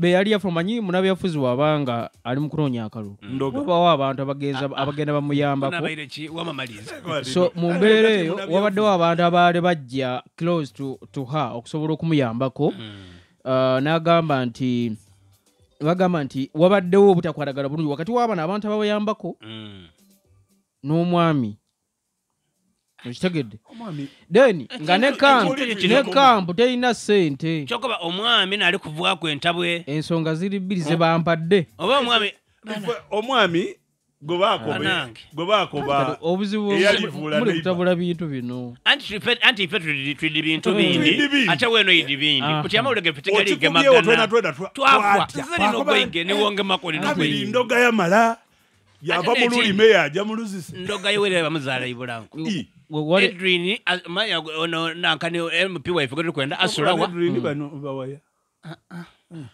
be yali yafumanyi munabe yafuzi wabanga ali mu kunoonya akalulu wabawo abantu abagenda bamuyambako so mu mbeera eyo wabaddewo abantu abaali bajja close to her okusobola okumuyambako n'agamba nti wabaddewo obutakwatagana bulungi wakati w'abana abantu ababayambako n'omwami okitegedde then nga ne kampu terina ssente kyokuba omwami nali kuvuwako entabwe ensonga ziri bbiri ze bampadde oba omwami gobaako obuzibu muli kutabula bintu bino anti ife tulidi bintu bindi ate weno yidi bindi kuti amawulege petegalige magana twafwa zirina ogwenge niwonge makoli abiri ndoga yamala yava mu lulime yajja mu luzisi ndoga yewerera bamuzaala ibulanko Edwin nankani MP wife gwe kwenda asulawa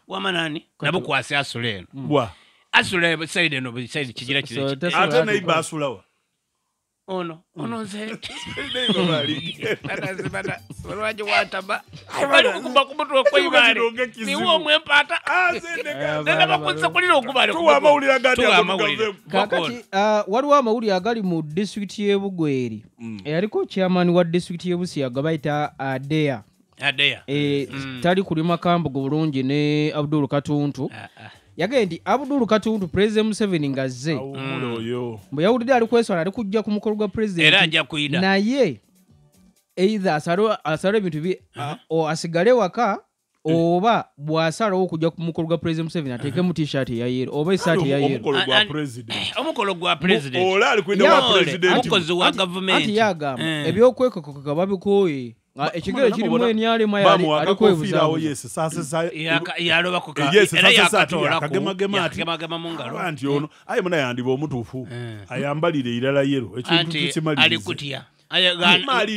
wamanani nabukwase asuleno wa asule side no side kigira kire ate naiba asulawa ono nze bada walwaje wataba bali kuba kubutwa kwa ibali ni wo mwempata nenda bakunza kulira okubale tuwa amawulira gati kakati waliwo amawulire agali mu district y'e Bugweri eyaliko chairman wa district y'e Busiyaga bayita Adeya tali kulima kambugo bulungi ne Abdul Katuntu yagenda nti Abdul Katuntu President Museveni ngazze mbu yawulidde ali kweswala ali kujja ku mukolo gwa president era ajja kuyida naye either asalo ebintu bi asigale waka oba bwasalawo okujja ku mukolo gwa president Museveni ateeke mu t-shirt ya yero oba isaati ya yero omukolo gwa president ola ali kwenda wa president mukozi wa government ati yagamba ebyokwekokoka babikoye ekigere kirimu enyalema yali alikwebuzawo yalobako era yakagema mu ngalo anti ono aye muna yandiba omutuufu ayambalire irala yero ekintu kikimaliriza alikutya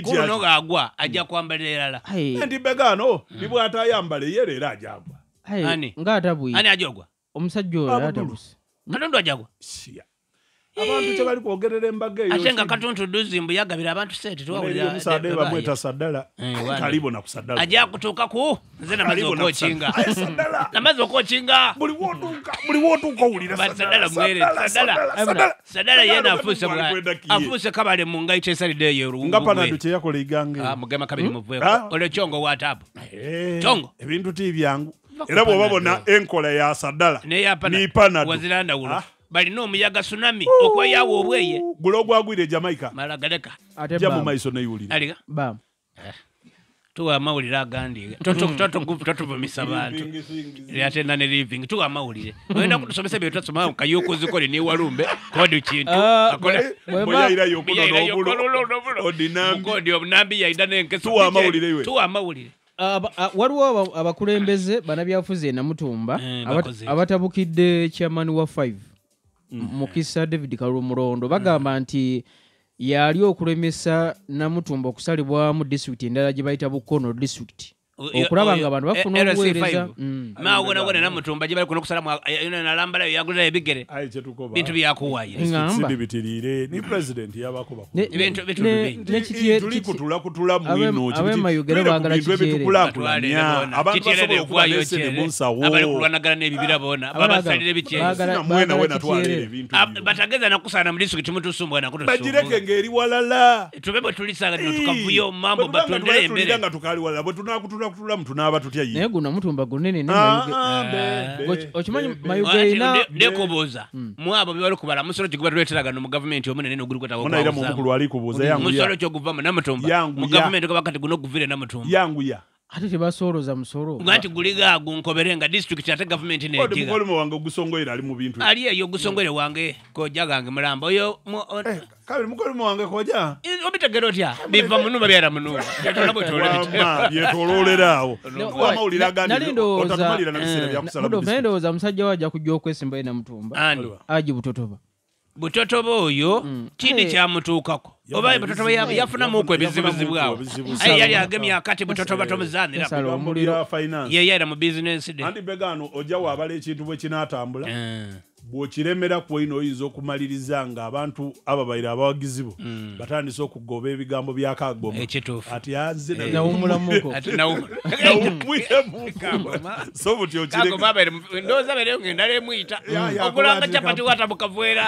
kuno gagwa ajja kwambalira erala ndi begano nibwata ayambale yero era ajagwa ng'atabwire ani ajogwa omusajja oyo atabuse Katuntu ajagwa abantu tebali kwogerera embaga eyo ate nga Katuntu Duzimbu yagabira abantu sente tuwawulira omusaade bamweta saddala talibo na kusaddala ajja kutuuka ku nze namaze okwokinga buli wotuuka owulira saddala yena afuuse kabale mu ngayi kyesalidde eyo nga panadu kye yakola igange mugema kabiri muveeko olwo kyongo watapu kyongo ebintu tibyangu era bw'obabona enkola ya saddala ni panadu wazilandawulo balina omuyaga tsunami okweyawo obweye gulo gwagwire Jamaica malagaleka ate mu maiso nayulira aliga bam tuwa mawulire agandi totuvumisa bantu ate nane living tuwa mawulire oyenda kutusomesa bye tutasoma kayoko zikole ni walumbe kodi kintu akole moyaira yokuno nobulo odinambi kodi obunambi yaida nenkeso tuwa mawulire iwe tuwa mawulire waliwo abakulembeze banabyafuzi e Namutumba abatabukidde chairman wa 5 Mukisa David Kalumulondo bagamba nti yali okulemesa Namutumba okusalibwa mu district endala gye bayita Bukono district okulaba nga abantu bafuna obuweereza maawona Namutumba gye bali kuno kusalamu nalambala yagulira ebigere bintu byakuwaye sibibitirire ni president yabakoba bintu kutula mwino abemayugere baagala kikyerekulanya abantu basobola okubayo bunsawo abali kulwanagana n'ebibira bona babasalire bikyere mwena wena twalire bintu batageza nakusana mu district mutusumbwa nakuto bagireke ngeri walala tubebe tulisanga tukavuyo mambo batondere embere nga tukali walala bwe tunakutula mtu naba tutya yi naye guno Mutumba gunene ne okimanyi mayugera ndekoboza mwabo bibali kubala musolo kiguba tuleteraga no mu government omunene no gulikuta wako munaira mu mukulu ali kubuza yangu ya musolo kyo guvama Namutumba mu government ko bakati guno guvire Namutumba yangu ya ate tebasoloza musolo ngati guliga gunkoberenga district ate government ne odi mukolimo wange gusongoira ali mu bintu ali eyo gusongoire wange ko jagange mulamba oyo kabiri mukolimo wange koja obitegero tya biva munuma byara munuma yetololerawo wamawulira gandi otatumalira na bisera bya kusala ndoza musajja wajja kujja okwesimba ina Mutumba aji butotoba oyo kindi kyamutuukako oba butotoba yafuna muko ebizibuzibu bwawe ayi yali agemya akati butotoba tomuzanira omulira finance ye yera mu business de andi begano ojja wabala ekintu bwe kinatambula bw'okiremera kwino oyinza okumaliriza nga abantu ababaire abawagizi bo batandise okugoba ebigambo bya Kagoma ati anze nawumulamuko so butyo Kagoma ndoza bere ngenda lemuyita okulanga chapati wata bukavuera